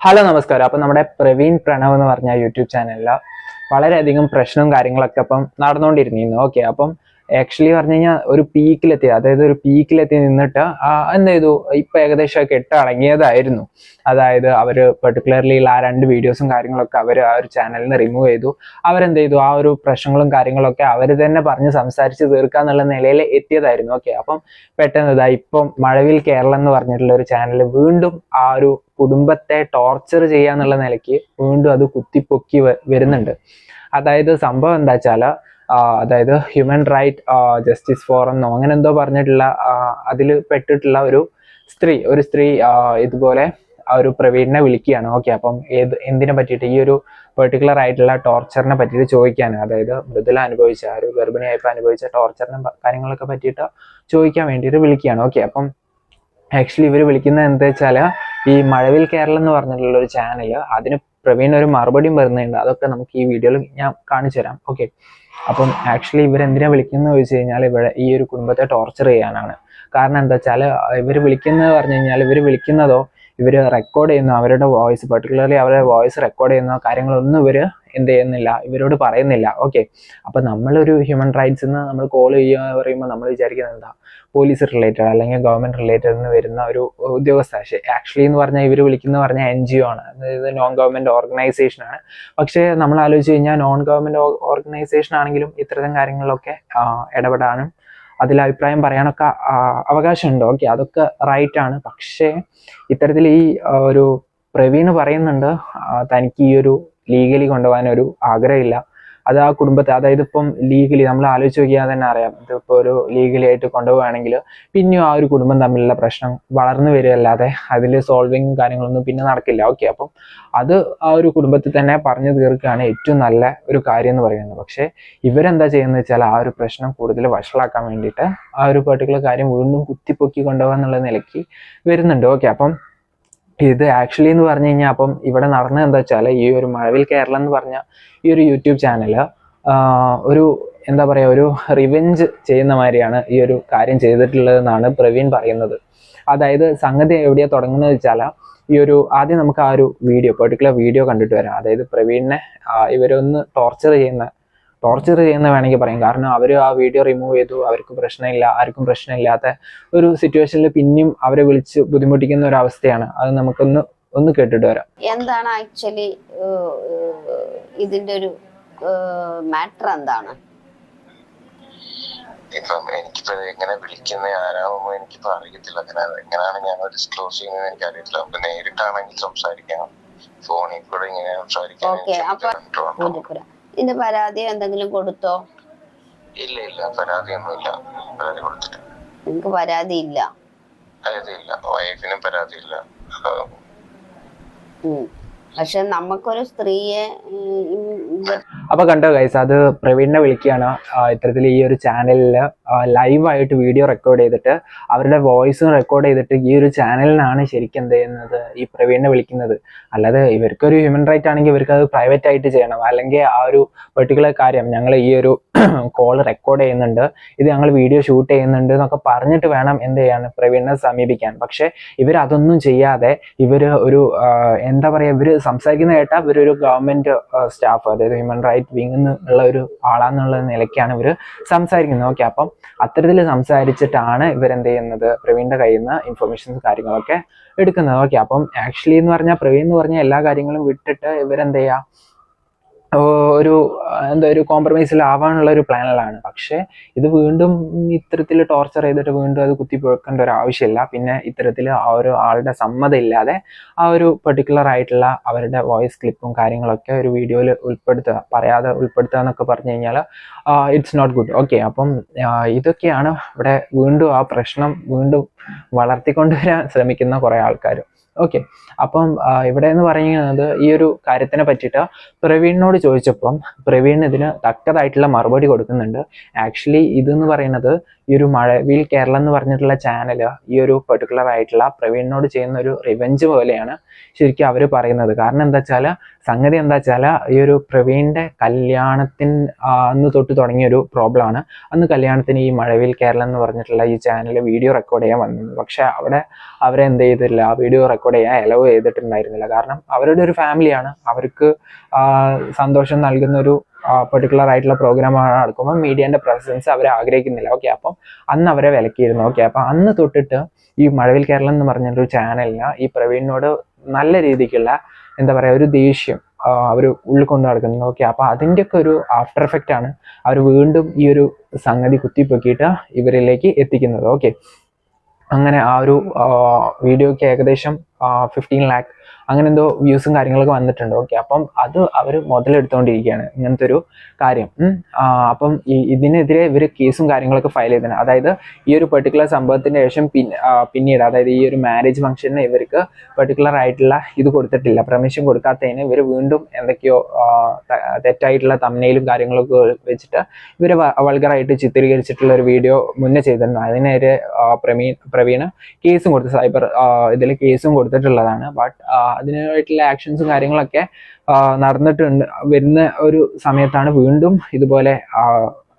Hello നമസ്കാരം. അപ്പം നമ്മുടെ പ്രവീൺ പ്രണവ് എന്ന് പറഞ്ഞ യൂട്യൂബ് ചാനലിൽ വളരെയധികം പ്രശ്നവും കാര്യങ്ങളൊക്കെ അപ്പം നടന്നുകൊണ്ടിരുന്നു. ഓക്കെ, അപ്പം ആക്ച്വലി പറഞ്ഞു കഴിഞ്ഞാൽ ഒരു പീക്കിലെത്തി, അതായത് ഒരു പീക്കിലെത്തി നിന്നിട്ട് എന്ത് ചെയ്തു, ഇപ്പം ഏകദേശം കെട്ട് അടങ്ങിയതായിരുന്നു. അതായത് അവർ പെർട്ടിക്കുലർലി ആ 2 വീഡിയോസും കാര്യങ്ങളൊക്കെ അവർ ആ ഒരു ചാനലിൽ നിന്ന് റിമൂവ് ചെയ്തു. അവരെന്ത് ചെയ്തു, ആ ഒരു പ്രശ്നങ്ങളും കാര്യങ്ങളൊക്കെ അവർ തന്നെ പറഞ്ഞ് സംസാരിച്ച് തീർക്കുക എന്നുള്ള നിലയിൽ എത്തിയതായിരുന്നു. ഓക്കെ, അപ്പം പെട്ടെന്ന് ഇതാ ഇപ്പം മഴവിൽ കേരളം എന്ന് പറഞ്ഞിട്ടുള്ള ഒരു ചാനൽ വീണ്ടും ആ ഒരു കുടുംബത്തെ ടോർച്ചർ ചെയ്യാന്നുള്ള നിലയ്ക്ക് വീണ്ടും അത് കുത്തിപ്പൊക്കി വരുന്നുണ്ട്. അതായത് സംഭവം എന്താ വെച്ചാല്, അതായത് ഹ്യൂമൻ റൈറ്റ് ജസ്റ്റിസ് ഫോറം എന്നോ അങ്ങനെ എന്തോ പറഞ്ഞിട്ടുള്ള അതിൽ പെട്ടിട്ടുള്ള ഒരു സ്ത്രീ ഇതുപോലെ ആ ഒരു പ്രവീണിനെ വിളിക്കുകയാണ്. ഓക്കെ, അപ്പം എന്തിനെ പറ്റിയിട്ട്, ഈ ഒരു പെർട്ടിക്കുലർ ആയിട്ടുള്ള ടോർച്ചറിനെ പറ്റിയിട്ട് ചോദിക്കാനാണ്. അതായത് മൃദുല അനുഭവിച്ച, ഒരു ഗർഭിണിയായപ്പോൾ അനുഭവിച്ച ടോർച്ചറിനെ കാര്യങ്ങളൊക്കെ പറ്റിയിട്ട് ചോദിക്കാൻ വേണ്ടിയിട്ട് വിളിക്കുകയാണ്. ഓക്കെ, അപ്പം ആക്ച്വലി ഇവർ വിളിക്കുന്നത് എന്താ വെച്ചാൽ, ഈ മഴവിൽ കേരളം എന്ന് പറഞ്ഞിട്ടുള്ള ഒരു ചാനൽ, അതിന് പ്രവീൺ ഒരു മറുപടിയും വരുന്നുണ്ട്. അതൊക്കെ നമുക്ക് ഈ വീഡിയോയിൽ ഞാൻ കാണിച്ചു തരാം. ഓക്കെ, അപ്പം ആക്ച്വലി ഇവരെന്തിനാ വിളിക്കുന്നത് ചോദിച്ചു കഴിഞ്ഞാൽ, ഇവിടെ ഈ ഒരു കുടുംബത്തെ ടോർച്ചർ ചെയ്യാനാണ്. കാരണം എന്താ വെച്ചാൽ, ഇവർ വിളിക്കുന്നത് പറഞ്ഞു കഴിഞ്ഞാൽ, ഇവർ വിളിക്കുന്നതോ ഇവർ റെക്കോർഡ് ചെയ്യുന്നു, അവരുടെ വോയിസ് പെർട്ടിക്കുലർലി അവരുടെ വോയിസ് റെക്കോർഡ് ചെയ്യുന്ന കാര്യങ്ങളൊന്നും ഇവർ എന്ത് ചെയ്യുന്നില്ല, ഇവരോട് പറയുന്നില്ല. ഓക്കെ, അപ്പം നമ്മളൊരു ഹ്യൂമൻ റൈറ്റ്സ് നമ്മൾ കോൾ ചെയ്യുക പറയുമ്പോൾ നമ്മൾ വിചാരിക്കുന്നത് എന്താ, പോലീസ് റിലേറ്റഡ് അല്ലെങ്കിൽ ഗവൺമെന്റ് റിലേറ്റഡ് എന്ന് വരുന്ന ഒരു ഉദ്യോഗസ്ഥ. പക്ഷേ ആക്ച്വലി എന്ന് പറഞ്ഞാൽ ഇവർ വിളിക്കുന്ന പറഞ്ഞാൽ NGO ആണ്, അതായത് നോൺ ഗവൺമെന്റ് ഓർഗനൈസേഷൻ ആണ്. പക്ഷേ നമ്മൾ ആലോചിച്ച് കഴിഞ്ഞാൽ നോൺ ഗവൺമെന്റ് ഓർഗനൈസേഷൻ ആണെങ്കിലും ഇത്തരം കാര്യങ്ങളിലൊക്കെ ഇടപെടാനും അതിൽ അഭിപ്രായം പറയാനൊക്കെ അവകാശമുണ്ട്. ഓക്കെ, അതൊക്കെ റൈറ്റ് ആണ്. പക്ഷേ ഇത്തരത്തിൽ ഈ ഒരു പ്രവീൺ പറയുന്നുണ്ട്, തനിക്ക് ഈ ഒരു ലീഗലി കൊണ്ടുപോകാനൊരു ആഗ്രഹമില്ല. അത് ആ കുടുംബത്തെ, അതായത് ഇപ്പം ലീഗലി നമ്മൾ ആലോചിച്ച് നോക്കിയാൽ തന്നെ അറിയാം, ഇതിപ്പോൾ ഒരു ലീഗലി ആയിട്ട് കൊണ്ടുപോവുകയാണെങ്കിൽ പിന്നെയും ആ ഒരു കുടുംബം തമ്മിലുള്ള പ്രശ്നം വളർന്നു വരികയല്ലാതെ അതിൽ സോൾവിങ് കാര്യങ്ങളൊന്നും പിന്നെ നടക്കില്ല. ഓക്കെ, അപ്പം അത് ആ ഒരു കുടുംബത്തിൽ തന്നെ പറഞ്ഞു തീർക്കുകയാണ് ഏറ്റവും നല്ല ഒരു കാര്യം എന്ന് പറയുന്നത്. പക്ഷേ ഇവരെന്താ ചെയ്യുന്നത് വെച്ചാൽ, ആ ഒരു പ്രശ്നം കൂടുതൽ വഷളാക്കാൻ വേണ്ടിയിട്ട് ആ ഒരു പെർട്ടിക്കുലർ കാര്യം വീണ്ടും കുത്തിപ്പൊക്കി കൊണ്ടുപോകാൻ എന്നുള്ള നിലയ്ക്ക് വരുന്നുണ്ട്. ഓക്കെ, അപ്പം ഇത് ആക്ച്വലി എന്ന് പറഞ്ഞു കഴിഞ്ഞാൽ, അപ്പം ഇവിടെ നടന്നത് എന്താ വെച്ചാൽ, ഈ ഒരു മഴവിൽ കേരളം എന്ന് പറഞ്ഞ ഈ ഒരു യൂട്യൂബ് ചാനല് ഒരു എന്താ പറയുക, ഒരു റിവെഞ്ച് ചെയ്യുന്ന മാതിരിയാണ് ഈ ഒരു കാര്യം ചെയ്തിട്ടുള്ളതെന്നാണ് പ്രവീൺ പറയുന്നത്. അതായത് സംഗതി എവിടെയാണ് തുടങ്ങുന്നത് വെച്ചാൽ, ഈ ഒരു ആദ്യം നമുക്ക് ആ ഒരു പെർട്ടിക്കുലർ വീഡിയോ കണ്ടിട്ട് വരാം. അതായത് പ്രവീണിനെ ഇവരൊന്ന് ടോർച്ചർ ചെയ്യുന്ന വേണമെങ്കിൽ പറയാം. കാരണം അവർ ആ വീഡിയോ റിമൂവ് ചെയ്തു, അവർക്ക് പ്രശ്നമില്ല, ആർക്കും പ്രശ്നമില്ലാത്ത ഒരു സിറ്റുവേഷനിൽ പിന്നെയും അവരെ വിളിച്ച് ബുദ്ധിമുട്ടിക്കുന്ന ഒരു അവസ്ഥയാണ്. അത് നമുക്കൊന്ന് കേട്ടിട്ട് വരാം. എന്താണ് ആക്ച്വലി ഇതിന്റെ ഒരു മാറ്റർ എന്താണ്? ഇപ്പം എനിക്കിപ്പോ എങ്ങനെ വിളിക്കുന്ന ആരാകുമ്പോ എനിക്കിപ്പോ അറിയത്തില്ല. എങ്ങനെയാണ് ഞാൻ ഡിസ്ക്ലോസ് ചെയ്യുന്നത് എനിക്ക് അറിയത്തില്ല. നമുക്ക് നേരിട്ടാണെങ്കിൽ സംസാരിക്കാം, ഫോണിൽ കൂടെ ഇങ്ങനെ സംസാരിക്കാം. ഇതിന്റെ പരാതി എന്തെങ്കിലും കൊടുത്തോ? ഇല്ല, പരാതിയൊന്നുമില്ല. പരാതി കൊടുത്തിട്ട് നിങ്ങക്ക് പരാതി ഇല്ല? വൈഫിനും പരാതി ഇല്ല. പക്ഷെ നമുക്കൊരു സ്ത്രീയെ അപ്പൊ കണ്ടോ ഗൈസ്, അത് പ്രവീണിനെ വിളിക്കുകയാണ്. ഇത്തരത്തിൽ ഈ ഒരു ചാനലിൽ ലൈവായിട്ട് വീഡിയോ റെക്കോർഡ് ചെയ്തിട്ട് അവരുടെ വോയിസും റെക്കോർഡ് ചെയ്തിട്ട് ഈ ഒരു ചാനലിനാണ് ശരിക്കും എന്ത് ചെയ്യുന്നത്, ഈ പ്രവീണിനെ വിളിക്കുന്നത്. അല്ലാതെ ഇവർക്കൊരു ഹ്യൂമൻ റൈറ്റ് ആണെങ്കിൽ ഇവർക്ക് അത് പ്രൈവറ്റ് ആയിട്ട് ചെയ്യണം. അല്ലെങ്കിൽ ആ ഒരു പെർട്ടിക്കുലർ കാര്യം, ഞങ്ങൾ ഈ ഒരു കോൾ റെക്കോർഡ് ചെയ്യുന്നുണ്ട്, ഇത് ഞങ്ങൾ വീഡിയോ ഷൂട്ട് ചെയ്യുന്നുണ്ട് എന്നൊക്കെ പറഞ്ഞിട്ട് വേണം എന്ത് ചെയ്യാൻ, പ്രവീണിനെ സമീപിക്കാൻ. പക്ഷെ ഇവരതൊന്നും ചെയ്യാതെ ഇവര് ഒരു എന്താ പറയാ, ഇവര് സംസാരിക്കുന്ന കേട്ടാൽ ഇവരൊരു ഗവൺമെന്റ് സ്റ്റാഫ്, അതായത് ഹ്യൂമൻ റൈറ്റ് വിങ് എന്നുള്ള ഒരു ആളാന്നുള്ള നിലയ്ക്കാണ് ഇവർ സംസാരിക്കുന്നത്. ഓക്കെ, അപ്പം അത്തരത്തിൽ സംസാരിച്ചിട്ടാണ് ഇവരെന്ത് ചെയ്യുന്നത്, പ്രവീണിന്റെ കയ്യിൽ നിന്ന് ഇൻഫർമേഷൻസ് കാര്യങ്ങളൊക്കെ എടുക്കുന്നത്. ഓക്കെ, അപ്പം ആക്ച്വലി എന്ന് പറഞ്ഞാൽ പ്രവീൺ എന്ന് പറഞ്ഞാൽ എല്ലാ കാര്യങ്ങളും വിട്ടിട്ട് ഇവരെന്ത് ചെയ്യുക, ഒരു കോംപ്രമൈസിലാവാനുള്ള ഒരു പ്ലാനിലാണ്. പക്ഷെ ഇത് വീണ്ടും ഇത്തരത്തിൽ ടോർച്ചർ ചെയ്തിട്ട് വീണ്ടും അത് കുത്തിപ്പൊക്കേണ്ട ഒരു ആവശ്യമില്ല. പിന്നെ ഇത്തരത്തിൽ ആ ഒരു ആളുടെ സമ്മതം ഇല്ലാതെ ആ ഒരു പെർട്ടിക്കുലർ ആയിട്ടുള്ള അവരുടെ വോയിസ് ക്ലിപ്പും കാര്യങ്ങളൊക്കെ ഒരു വീഡിയോയിൽ പറയാതെ ഉൾപ്പെടുത്തുക എന്നൊക്കെ പറഞ്ഞു കഴിഞ്ഞാൽ ഇറ്റ്സ് നോട്ട് ഗുഡ്. ഓക്കെ, അപ്പം ഇതൊക്കെയാണ് ഇവിടെ വീണ്ടും ആ പ്രശ്നം വീണ്ടും വളർത്തിക്കൊണ്ടുവരാൻ ശ്രമിക്കുന്ന കുറേ ആൾക്കാർ. ഓക്കെ, അപ്പം ഇവിടെ എന്ന് പറയുന്നത് ഈ ഒരു കാര്യത്തിനെ പറ്റിയിട്ട് പ്രവീണിനോട് ചോദിച്ചപ്പം പ്രവീൺ ഇതിന് തക്കതായിട്ടുള്ള മറുപടി കൊടുക്കുന്നുണ്ട്. ആക്ച്വലി ഇതെന്ന് പറയുന്നത് ഈ ഒരു മഴവിൽ കേരളം എന്ന് പറഞ്ഞിട്ടുള്ള ചാനൽ ഈ ഒരു പെർട്ടിക്കുലർ ആയിട്ടുള്ള പ്രവീണിനോട് ചെയ്യുന്ന ഒരു റിവെഞ്ച് പോലെയാണ് ശരിക്കും അവർ പറയുന്നത്. കാരണം എന്താ വെച്ചാൽ സംഗതി എന്താ വെച്ചാൽ ഈ ഒരു പ്രവീണിൻ്റെ കല്യാണത്തിന് അന്ന് തൊട്ട് തുടങ്ങിയൊരു പ്രോബ്ലമാണ്. അന്ന് കല്യാണത്തിന് ഈ മഴവിൽ കേരളം എന്ന് പറഞ്ഞിട്ടുള്ള ഈ ചാനൽ വീഡിയോ റെക്കോർഡ് ചെയ്യാൻ വന്നത്. പക്ഷെ അവിടെ അവരെന്ത് ചെയ്തിട്ടില്ല, ആ വീഡിയോ റെക്കോർഡ് ചെയ്യാൻ അലോ ചെയ്തിട്ടുണ്ടായിരുന്നില്ല. കാരണം അവരുടെ ഒരു ഫാമിലിയാണ്, അവർക്ക് സന്തോഷം നൽകുന്ന ഒരു പെർട്ടിക്കുലർ ആയിട്ടുള്ള പ്രോഗ്രാമാണ് നടക്കുമ്പോൾ മീഡിയൻ്റെ പ്രസൻസ് അവർ ആഗ്രഹിക്കുന്നില്ല. ഓക്കെ, അപ്പം അന്ന് അവരെ വിലക്കിയിരുന്നു. ഓക്കെ, അപ്പം അന്ന് തൊട്ടിട്ട് ഈ മഴവിൽ കേരളം എന്ന് പറഞ്ഞൊരു ചാനലിന് ഈ പ്രവീണിനോട് നല്ല രീതിക്കുള്ള എന്താ പറയുക ഒരു ദേഷ്യം അവർ ഉള്ളിൽ കൊണ്ട് നടക്കുന്നത്. ഓക്കെ, അപ്പോൾ അതിൻ്റെയൊക്കെ ഒരു ആഫ്റ്റർ എഫക്റ്റ് ആണ് അവർ വീണ്ടും ഈ ഒരു സംഗതി കുത്തിപ്പൊക്കിയിട്ട് ഇവരിലേക്ക് എത്തിക്കുന്നത്. ഓക്കെ, അങ്ങനെ ആ ഒരു വീഡിയോയ്ക്ക് ഏകദേശം 15 lakh അങ്ങനെ എന്തോ വ്യൂസും കാര്യങ്ങളൊക്കെ വന്നിട്ടുണ്ട്. ഓക്കെ, അപ്പം അത് അവർ മുതലെടുത്തുകൊണ്ടിരിക്കുകയാണ് ഇങ്ങനത്തെ ഒരു കാര്യം. അപ്പം ഇതിനെതിരെ ഇവർ കേസും കാര്യങ്ങളൊക്കെ ഫയൽ ചെയ്തിട്ടുണ്ട്. അതായത് ഈ ഒരു പെർട്ടിക്കുലർ സംഭവത്തിന് ശേഷം പിന്നീട് അതായത് ഈ ഒരു മാരേജ് ഫംഗ്ഷന് ഇവർക്ക് പെർട്ടിക്കുലർ ആയിട്ടുള്ള ഇത് കൊടുത്തിട്ടില്ല, പെർമിഷൻ കൊടുക്കാത്തതിന് ഇവർ വീണ്ടും എന്തൊക്കെയോ തെറ്റായിട്ടുള്ള തംബ്നെയിലും കാര്യങ്ങളൊക്കെ വെച്ചിട്ട് ഇവർ വൾഗറായിട്ട് ചിത്രീകരിച്ചിട്ടുള്ള ഒരു വീഡിയോ മുന്നേ ചെയ്തിട്ടുണ്ട്. അതിനെതിരെ പ്രവീണ് കേസും കൊടുത്തു, സൈബർ ഇതിൽ കേസും കൊടുത്തിട്ടുള്ളതാണ്. ബട്ട് അതിനായിട്ടുള്ള ആക്ഷൻസും കാര്യങ്ങളൊക്കെ നടന്നിട്ടുണ്ട്. വരുന്ന ഒരു സമയത്താണ് വീണ്ടും ഇതുപോലെ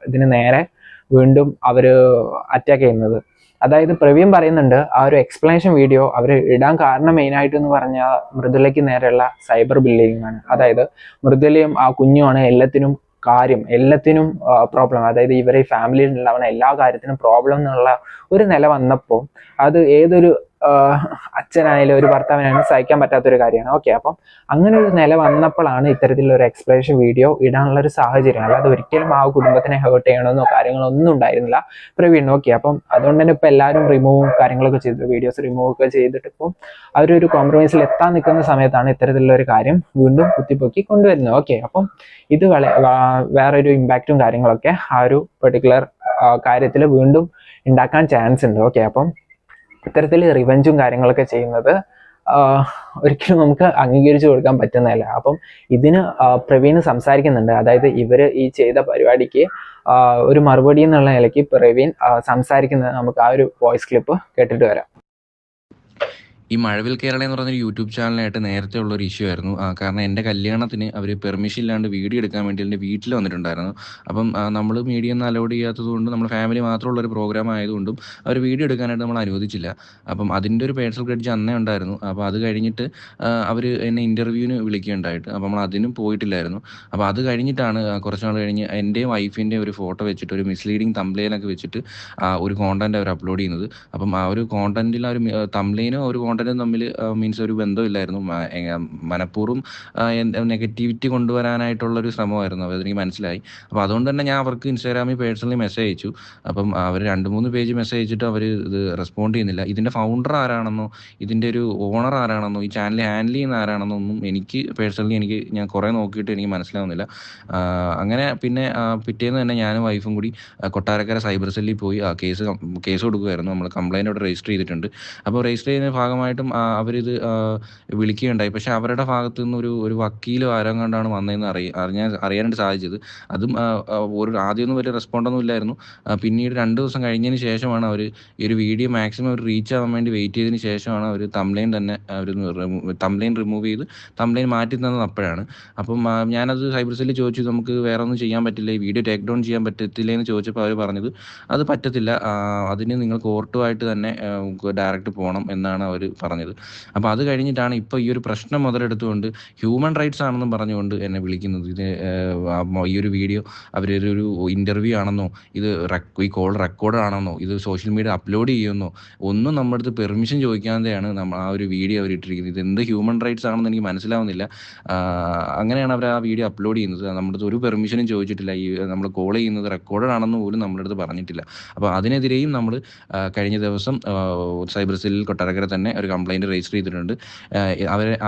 ഇതിന് നേരെ വീണ്ടും അവർ അറ്റാക്ക് ചെയ്യുന്നത്. അതായത് പ്രവീൺ പറയുന്നുണ്ട് ആ ഒരു എക്സ്പ്ലനേഷൻ വീഡിയോ അവർ ഇടാൻ കാരണം മെയിനായിട്ട് എന്ന് പറഞ്ഞാൽ മൃദുലയ്ക്ക് നേരെയുള്ള സൈബർ ബുള്ളിയിങ് ആണ്. അതായത് മൃദുലയും ആ കുഞ്ഞുമാണ് എല്ലാത്തിനും പ്രോബ്ലം. അതായത് ഇവരെ ഫാമിലിയിൽ ഉണ്ടാവുന്ന എല്ലാ കാര്യത്തിനും പ്രോബ്ലം എന്നുള്ള ഒരു നില വന്നപ്പോൾ അത് ഏതൊരു അച്ഛനായാലും ഒരു ഭർത്താവിനായാലും സഹിക്കാൻ പറ്റാത്തൊരു കാര്യമാണ്. ഓക്കെ, അപ്പം അങ്ങനെ ഒരു നില വന്നപ്പോഴാണ് ഇത്തരത്തിലുള്ള ഒരു എക്സ്പ്ലനേഷൻ വീഡിയോ ഇടാനുള്ള ഒരു സാഹചര്യം. അല്ലാതെ ഒരിക്കലും ആ കുടുംബത്തിനെ ഹേർട്ട് ചെയ്യണമെന്നോ കാര്യങ്ങളൊന്നും ഉണ്ടായിരുന്നില്ല പ്രവീൺ. ഓക്കെ, അപ്പം അതുകൊണ്ട് തന്നെ ഇപ്പം എല്ലാവരും റിമൂവും കാര്യങ്ങളൊക്കെ ചെയ്തിട്ട് വീഡിയോസ് റിമൂവ് ഒക്കെ ചെയ്തിട്ട് ഇപ്പം അവരൊരു കോംപ്രമൈസിൽ എത്താൻ നിൽക്കുന്ന സമയത്താണ് ഇത്തരത്തിലുള്ള ഒരു കാര്യം വീണ്ടും കുത്തിപ്പൊക്കി കൊണ്ടുവരുന്നത്. ഓക്കെ, അപ്പം ഇത് വേറൊരു ഇമ്പാക്റ്റും കാര്യങ്ങളൊക്കെ ആ ഒരു പെർട്ടിക്കുലർ കാര്യത്തിൽ വീണ്ടും ഉണ്ടാക്കാൻ ചാൻസ് ഉണ്ട്. ഓക്കെ, അപ്പം ഇത്തരത്തിൽ റിവെഞ്ചും കാര്യങ്ങളൊക്കെ ചെയ്യുന്നത് ഒരിക്കലും നമുക്ക് അംഗീകരിച്ചു കൊടുക്കാൻ പറ്റുന്നതല്ല. അപ്പം ഇതിന് പ്രവീൺ സംസാരിക്കുന്നുണ്ട്. അതായത് ഇവർ ഈ ചെയ്ത പരിപാടിക്ക് ഒരു മറുപടി എന്നുള്ള നിലയ്ക്ക് പ്രവീൺ സംസാരിക്കുന്നത് നമുക്ക് ആ ഒരു വോയിസ് ക്ലിപ്പ് കേട്ടിട്ട് വരാം. ഈ മഴവിൽ കേരള എന്ന് പറഞ്ഞൊരു യൂട്യൂബ് ചാനലായിട്ട് നേരത്തെ ഉള്ളൊരു ഇഷ്യൂ ആയിരുന്നു. കാരണം എൻ്റെ കല്യാണത്തിന് അവർ പെർമിഷൻ ഇല്ലാണ്ട് വീഡിയോ എടുക്കാൻ വേണ്ടി എൻ്റെ വീട്ടിൽ വന്നിട്ടുണ്ടായിരുന്നു. അപ്പം നമ്മൾ മീഡിയ ഒന്നും അലൗഡ് ചെയ്യാത്തത് കൊണ്ട് നമ്മൾ ഫാമിലി മാത്രമുള്ളൊരു പ്രോഗ്രാം ആയതുകൊണ്ടും അവർ വീഡിയോ എടുക്കാനായിട്ട് നമ്മൾ അനുവദിച്ചില്ല. അപ്പം അതിൻ്റെ ഒരു പേഴ്സണൽ ഗ്രഡ്ജ് അന്നേ ഉണ്ടായിരുന്നു. അപ്പോൾ അത് കഴിഞ്ഞിട്ട് അവർ എന്നെ ഇൻ്റർവ്യൂവിന് വിളിക്കുകയുണ്ടായിട്ട് അപ്പോൾ നമ്മൾ അതിനും പോയിട്ടില്ലായിരുന്നു. അപ്പോൾ അത് കഴിഞ്ഞിട്ടാണ് കുറച്ച് നാൾ കഴിഞ്ഞ് എൻ്റെയും വൈഫിൻ്റെയും ഒരു ഫോട്ടോ വെച്ചിട്ട് ഒരു മിസ്ലീഡിങ് തംബ്നെയിലൊക്കെ വെച്ചിട്ട് ഒരു കോണ്ടന്റ് അവർ അപ്ലോഡ് ചെയ്യുന്നത്. അപ്പം ആ ഒരു കോണ്ടന്റിൽ ആ ഒരു തംബ്നെയിലും ഒരു കോണ്ടന്റും തമ്മിൽ മീൻസ് ഒരു ബന്ധമില്ലായിരുന്നു. മനഃപൂർവ്വം നെഗറ്റിവിറ്റി കൊണ്ടുവരാനായിട്ടുള്ളൊരു ശ്രമമായിരുന്നു അതെനിക്ക് മനസ്സിലായി. അപ്പോൾ അതുകൊണ്ട് തന്നെ ഞാൻ അവർക്ക് ഇൻസ്റ്റാഗ്രാമിൽ പേഴ്സണലി മെസ്സേജ് അയച്ചു. അപ്പം അവർ 2-3 പേജ് മെസ്സേജ് അയച്ചിട്ട് അവർ ഇത് റെസ്പോണ്ട് ചെയ്യുന്നില്ല. ഇതിൻ്റെ ഫൗണ്ടർ ആരാണെന്നോ ഇതിൻ്റെ ഒരു ഓണർ ആരാണെന്നോ ഈ ചാനൽ ഹാൻഡിൽ ചെയ്യുന്ന ആരാണെന്നോ ഒന്നും എനിക്ക് പേഴ്സണലി ഞാൻ കുറേ നോക്കിയിട്ട് എനിക്ക് മനസ്സിലാവുന്നില്ല. അങ്ങനെ പിന്നെ പിറ്റേന്ന് തന്നെ ഞാനും വൈഫും കൂടി കൊട്ടാരക്കര സൈബർ സെല്ലിൽ പോയി കേസ് കൊടുക്കുകയായിരുന്നു. നമ്മൾ കംപ്ലയിൻ്റ് അവിടെ രജിസ്റ്റർ ചെയ്തിട്ടുണ്ട്. അപ്പോൾ രജിസ്റ്റർ ചെയ്യുന്ന ഭാഗമായിട്ടും അവരിത് വിളിക്കുകയുണ്ടായി. പക്ഷെ അവരുടെ ഭാഗത്തു നിന്ന് ഒരു വക്കീലോ ആരും കണ്ടാണ് വന്നതെന്ന് അറിയാനായിട്ട് സാധിച്ചത്. അതും ആദ്യമൊന്നും വലിയ റെസ്പോണ്ടൊന്നും ഇല്ലായിരുന്നു. പിന്നീട് 2 ദിവസം കഴിഞ്ഞതിന് ശേഷമാണ് അവർ ഈ ഒരു വീഡിയോ മാക്സിമം ഒരു റീച്ച് ആവാൻ വേണ്ടി വെയിറ്റ് ചെയ്തതിന് ശേഷമാണ് അവർ തംബ്നെയിൽ തന്നെ തംബ്നെയിൽ റിമൂവ് ചെയ്ത് തംബ്നെയിൽ മാറ്റി തന്നത് അപ്പോഴാണ്. അപ്പം ഞാനത് സൈബർ സെല്ലിൽ ചോദിച്ചു, നമുക്ക് വേറെ ഒന്നും ചെയ്യാൻ പറ്റില്ല, ഈ വീഡിയോ ടേക്ക് ഡൗൺ ചെയ്യാൻ പറ്റത്തില്ല എന്ന് ചോദിച്ചപ്പോൾ അവർ പറഞ്ഞത് അത് പറ്റത്തില്ല, അതിന് നിങ്ങൾ കോർട്ടുമായിട്ട് തന്നെ ഡയറക്റ്റ് പോകണം എന്നാണ് അവർ പറഞ്ഞത്. അപ്പോൾ അത് കഴിഞ്ഞിട്ടാണ് ഇപ്പോൾ ഈ ഒരു പ്രശ്നം മുതലെടുത്തുകൊണ്ട് ഹ്യൂമൻ റൈറ്റ്സ് ആണെന്നും പറഞ്ഞുകൊണ്ട് എന്നെ വിളിക്കുന്നത്. ഇത് ഈ ഒരു വീഡിയോ അവരൊരു ഇൻ്റർവ്യൂ ആണെന്നോ ഈ കോൾ റെക്കോർഡ് ആണെന്നോ ഇത് സോഷ്യൽ മീഡിയ അപ്ലോഡ് ചെയ്യുമെന്നോ ഒന്നും നമ്മുടെ അടുത്ത് പെർമിഷൻ ചോദിക്കാതെയാണ് നമ്മൾ ആ ഒരു വീഡിയോ അവർ ഇട്ടിരിക്കുന്നത്. ഇത് എന്ത് ഹ്യൂമൻ റൈറ്റ്സ് ആണെന്ന് എനിക്ക് മനസ്സിലാവുന്നില്ല. അങ്ങനെയാണ് അവർ ആ വീഡിയോ അപ്ലോഡ് ചെയ്യുന്നത്. നമ്മുടെ അടുത്ത് ഒരു പെർമിഷനും ചോദിച്ചിട്ടില്ല. ഈ നമ്മൾ കോൾ ചെയ്യുന്നത് റെക്കോർഡ് ആണെന്ന് പോലും നമ്മുടെ അടുത്ത് പറഞ്ഞിട്ടില്ല. അപ്പോൾ അതിനെതിരെയും നമ്മൾ കഴിഞ്ഞ ദിവസം സൈബർ സെല്ലിൽ കൊട്ടാരക്കര തന്നെ ഒരു ഒരു കംപ്ലയിൻറ്റ് രജിസ്റ്റർ ചെയ്തിട്ടുണ്ട്.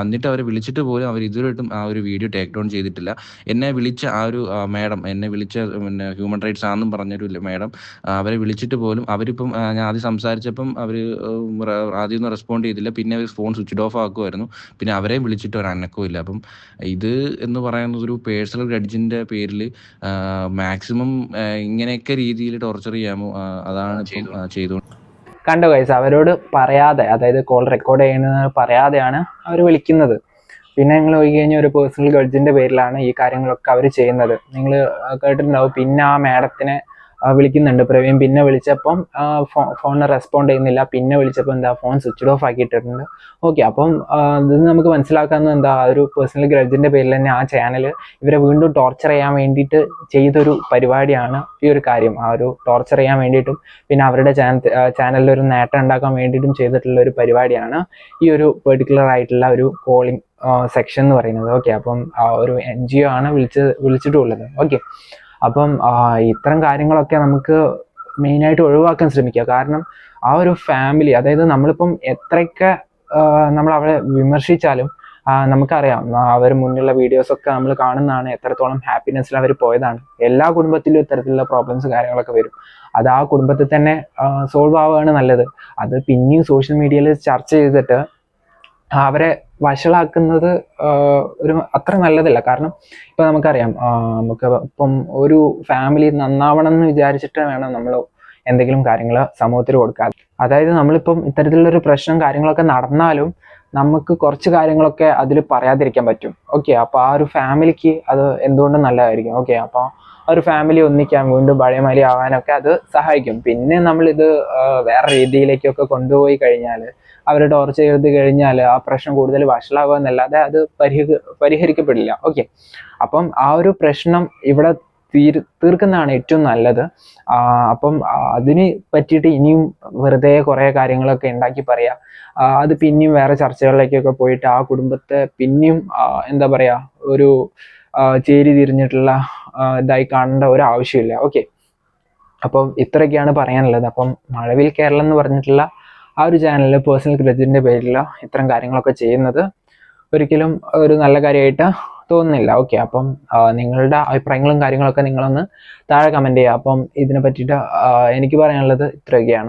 എന്നിട്ട് അവരെ വിളിച്ചിട്ട് പോലും അവർ ഇതുവരെയായിട്ടും ആ ഒരു വീഡിയോ ടേക്ക് ഡൗൺ ചെയ്തിട്ടില്ല. എന്നെ വിളിച്ച ആ ഒരു മാഡം, എന്നെ വിളിച്ച പിന്നെ ഹ്യൂമൻ റൈറ്റ്സ് ആണെന്നും പറഞ്ഞൊരു മാഡം, അവരെ വിളിച്ചിട്ട് പോലും അവരിപ്പം ഞാൻ ആദ്യം സംസാരിച്ചപ്പം അവർ ആദ്യമൊന്നും റെസ്പോണ്ട് ചെയ്തില്ല. പിന്നെ അവർ ഫോൺ സ്വിച്ച് ഓഫ് ആക്കുമായിരുന്നു. പിന്നെ അവരെയും വിളിച്ചിട്ട് ഒരു അനക്കവും ഇല്ല. അപ്പം ഇത് എന്ന് പറയുന്നത് ഒരു പേഴ്സണൽ ഗ്രഡ്ജിൻ്റെ പേരിൽ മാക്സിമം ഇങ്ങനെയൊക്കെ രീതിയിൽ ടോർച്ചർ ചെയ്യാമോ, അതാണ് ഇപ്പം ചെയ്തുകൊണ്ട്. കണ്ടോ ഗൈസ്, അവരോട് പറയാതെ, അതായത് കോൾ റെക്കോർഡ് ചെയ്യുന്നത് പറയാതെയാണ് അവർ വിളിക്കുന്നത്. പിന്നെ നിങ്ങൾ പോയി കഴിഞ്ഞാൽ ഒരു പേഴ്സണൽ ഗ്രഡ്ജിൻ്റെ പേരിലാണ് ഈ കാര്യങ്ങളൊക്കെ അവർ ചെയ്യുന്നത്. നിങ്ങൾ കേട്ടിട്ടുണ്ടാവും. പിന്നെ ആ മാഡത്തിനെ വിളിക്കുന്നുണ്ട് പ്രവീൺ. പിന്നെ വിളിച്ചപ്പം ഫോണിന് റെസ്പോണ്ട് ചെയ്യുന്നില്ല. പിന്നെ വിളിച്ചപ്പോൾ എന്താ, ഫോൺ സ്വിച്ച് ഓഫ് ആക്കിയിട്ടുണ്ട്. ഓക്കെ, അപ്പം ഇത് നമുക്ക് മനസ്സിലാക്കാവുന്നത് എന്താ, ഒരു പേഴ്സണൽ ഗ്രഡ്ജിൻ്റെ പേരിൽ തന്നെ ആ ചാനൽ ഇവരെ വീണ്ടും ടോർച്ചർ ചെയ്യാൻ വേണ്ടിയിട്ട് ചെയ്തൊരു പരിപാടിയാണ് ഈ ഒരു കാര്യം. ആ ഒരു ടോർച്ചർ ചെയ്യാൻ വേണ്ടിയിട്ടും പിന്നെ അവരുടെ ചാനലിൽ ഒരു നേട്ടം ഉണ്ടാക്കാൻ വേണ്ടിയിട്ടും ചെയ്തിട്ടുള്ള ഒരു പരിപാടിയാണ് ഈ ഒരു പെർട്ടിക്കുലർ ആയിട്ടുള്ള ഒരു കോളിംഗ് സെക്ഷൻ എന്ന് പറയുന്നത്. ഓക്കെ, അപ്പം ഒരു NGO ആണ് വിളിച്ചിട്ടുള്ളത്. ഓക്കെ, അപ്പം ഇത്തരം കാര്യങ്ങളൊക്കെ നമുക്ക് മെയിനായിട്ട് ഒഴിവാക്കാൻ ശ്രമിക്കുക. കാരണം ആ ഒരു ഫാമിലി, അതായത് നമ്മളിപ്പം എത്രയൊക്കെ നമ്മൾ അവരെ വിമർശിച്ചാലും നമുക്കറിയാം, അവർ മുന്നിലുള്ള വീഡിയോസൊക്കെ നമ്മൾ കാണുന്നതാണ്, എത്രത്തോളം ഹാപ്പിനെസ്സിൽ അവർ പോയതാണ്. എല്ലാ കുടുംബത്തിലും ഇത്തരത്തിലുള്ള പ്രോബ്ലംസ് കാര്യങ്ങളൊക്കെ വരും. അത് ആ കുടുംബത്തിൽ തന്നെ സോൾവ് ആവുകയാണ് നല്ലത്. അത് പിന്നെയും സോഷ്യൽ മീഡിയയിൽ ചർച്ച ചെയ്തിട്ട് അവരെ വഷളാക്കുന്നത് ഒരു അത്ര നല്ലതല്ല. കാരണം ഇപ്പം നമുക്കറിയാം, നമുക്ക് ഇപ്പം ഒരു ഫാമിലി നന്നാവണം എന്ന് വിചാരിച്ചിട്ട് വേണം നമ്മൾ എന്തെങ്കിലും കാര്യങ്ങൾ സമൂഹത്തിൽ കൊടുക്കാൻ. അതായത് നമ്മളിപ്പം ഇത്തരത്തിലുള്ളൊരു പ്രശ്നം കാര്യങ്ങളൊക്കെ നടന്നാലും നമുക്ക് കുറച്ച് കാര്യങ്ങളൊക്കെ അതിൽ പറയാതിരിക്കാൻ പറ്റും. ഓക്കെ, അപ്പോൾ ആ ഒരു ഫാമിലിക്ക് അത് എന്തുകൊണ്ടും നല്ലതായിരിക്കും. ഓക്കെ, അപ്പോൾ ആ ഒരു ഫാമിലി ഒന്നിക്കാൻ, വീണ്ടും പഴയമാതിരി ആവാനൊക്കെ അത് സഹായിക്കും. പിന്നെ നമ്മളിത് വേറെ രീതിയിലേക്കൊക്കെ കൊണ്ടുപോയി കഴിഞ്ഞാൽ, അവർ ടോർച്ചർ ചെയ്ത് കഴിഞ്ഞാൽ ആ പ്രശ്നം കൂടുതൽ വഷളാവുക എന്നല്ലാതെ അത് പരിഹരിക്കപ്പെടില്ല. ഓക്കെ, അപ്പം ആ ഒരു പ്രശ്നം ഇവിടെ തീർക്കുന്നതാണ് ഏറ്റവും നല്ലത്. അപ്പം അതിന് പറ്റിയിട്ട് ഇനിയും വെറുതെ കുറേ കാര്യങ്ങളൊക്കെ ഉണ്ടാക്കി പറയാം, അത് പിന്നെയും വേറെ ചർച്ചകളിലേക്കൊക്കെ പോയിട്ട് ആ കുടുംബത്തെ പിന്നെയും എന്താ പറയുക, ഒരു ചേരി തിരിഞ്ഞിട്ടുള്ള ഇതായി കാണേണ്ട ഒരു ആവശ്യമില്ല. ഓക്കെ, അപ്പം ഇത്രയൊക്കെയാണ് പറയാനുള്ളത്. അപ്പം മഴവിൽ കേരളം എന്ന് പറഞ്ഞിട്ടുള്ള ആ ഒരു ചാനലിൽ പേഴ്സണൽ ഗ്രഡ്ജിൻ്റെ പേരിൽ ഇത്തരം കാര്യങ്ങളൊക്കെ ചെയ്യുന്നത് ഒരിക്കലും ഒരു നല്ല കാര്യമായിട്ട് തോന്നുന്നില്ല. ഓക്കെ, അപ്പം നിങ്ങളുടെ അഭിപ്രായങ്ങളും കാര്യങ്ങളൊക്കെ നിങ്ങളൊന്ന് താഴെ കമൻറ്റ് ചെയ്യുക. അപ്പം ഇതിനെ പറ്റിയിട്ട് എനിക്ക് പറയാനുള്ളത് ഇത്രയൊക്കെയാണ്.